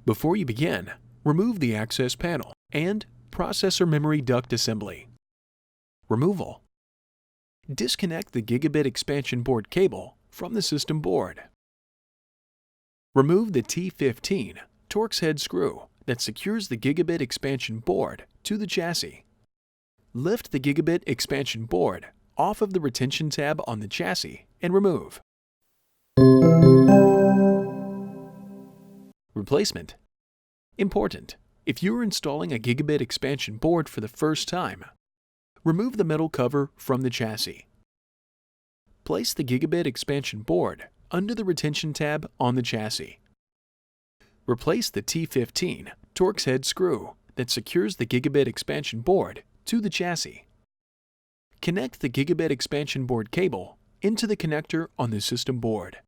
Before you begin, remove the access panel and processor memory duct assembly. Removal. Disconnect the Gigabit expansion board cable from the system board. Remove the T15 Torx head screw that secures the Gigabit expansion board to the chassis. Lift the Gigabit expansion board off of the retention tab on the chassis and remove. Replacement. Important: if you are installing a Gigabit expansion board for the first time, remove the metal cover from the chassis. Place the Gigabit expansion board under the retention tab on the chassis. Replace the T15 Torx head screw that secures the Gigabit expansion board to the chassis. Connect the Gigabit expansion board cable into the connector on the system board.